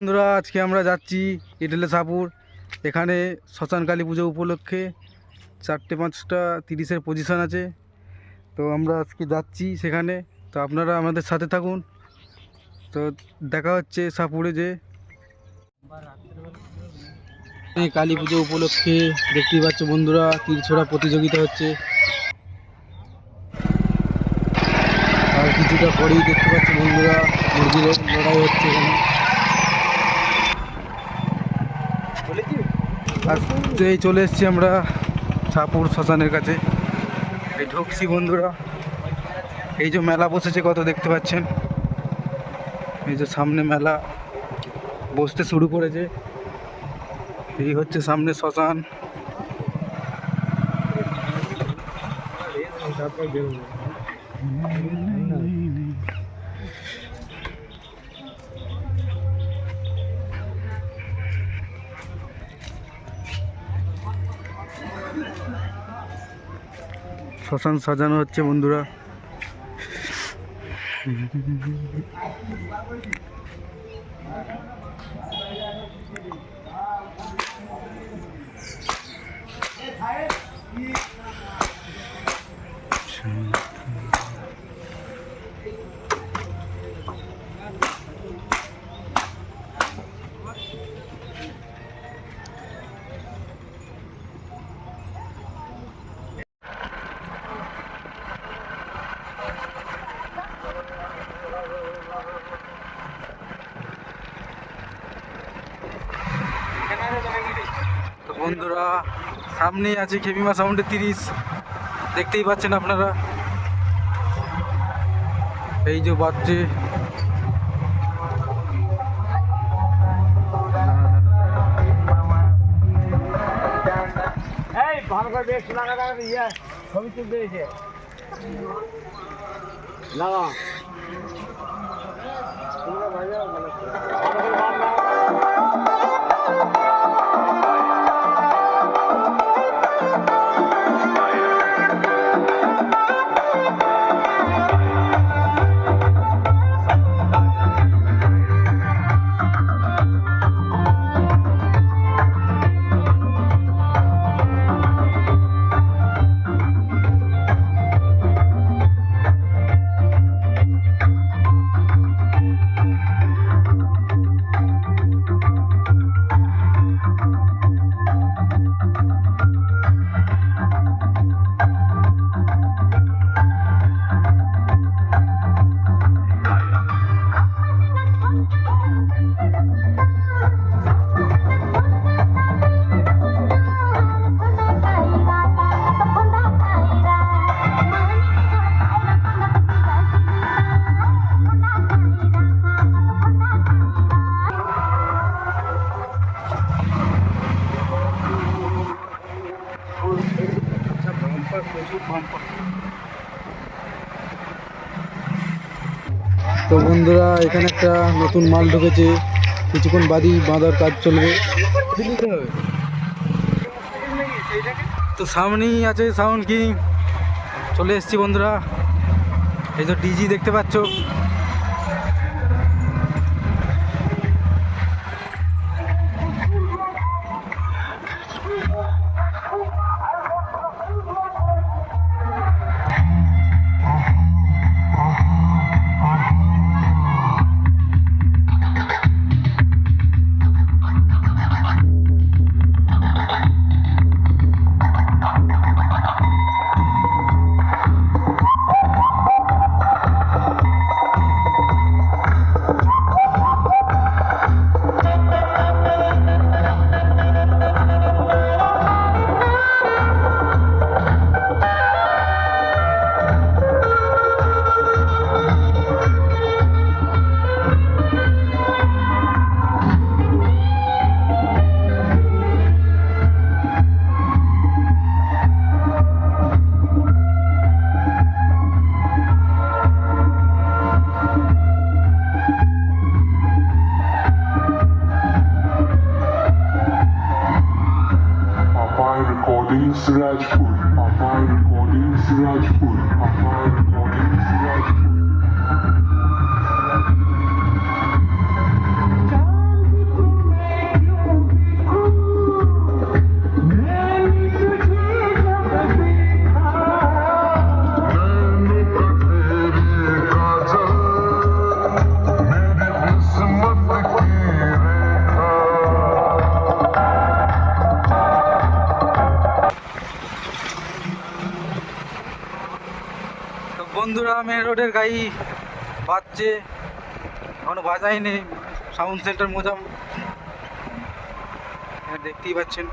বন্ধুরা আজকে আমরা যাচ্ছি ইডেলে সাপুর। এখানে শ্মশান কালী পুজো উপলক্ষে 4:05:30 পজিশন আছে। তো আমরা আজকে যাচ্ছি সেখানে। তো আপনারা আমাদের সাথে থাকুন। তো দেখা হচ্ছে সাপুরে যে কালী পুজো উপলক্ষে দেখতেই পাচ্ছ বন্ধুরা, তীর ছোড়া প্রতিযোগিতা হচ্ছে। আর কিছুটা পরেই দেখতে পাচ্ছ বন্ধুরা, মুরগির লড়াই হচ্ছে এখানে। এই চলে এসেছি আমরা সাপুর শ্মশানের কাছে। এই ঢুকছি বন্ধুরা। এই যে মেলা বসেছে কত দেখতে পাচ্ছেন, এই যে সামনে মেলা বসতে শুরু করেছে। এই হচ্ছে সামনে শ্মশান। শ্মশান সাজানো হচ্ছে বন্ধুরা। তো বন্ধুরা সামনেই আছে খেপিমা সাউন্ডের 30, দেখতেই পাচ্ছেন আপনারা। এই যে বাজছে, ভালো করে বেশ লাগা ইয়ে ছবি তুলতে এসে লাগা তোমরা ভাইয়া ভালো করে তো বন্ধুরা এখানে একটা নতুন মাল ঢুকেছে, কিছুক্ষণ বাদই বাঁধার কাজ চলবে। তো সামনেই আছে সাউন্ড কিং, চলে এসেছি বন্ধুরা। এই যে ডিজি দেখতে পাচ্ছ। Recordings Rajput. Papa Recordings Rajput. Papa Recordings Rajput. বন্ধুরা মেন রোডের গাড়ি বাজছে, এখনো বাজায়নি। সাউন্ড সেন্টার মোজাম দেখতেই পাচ্ছেন।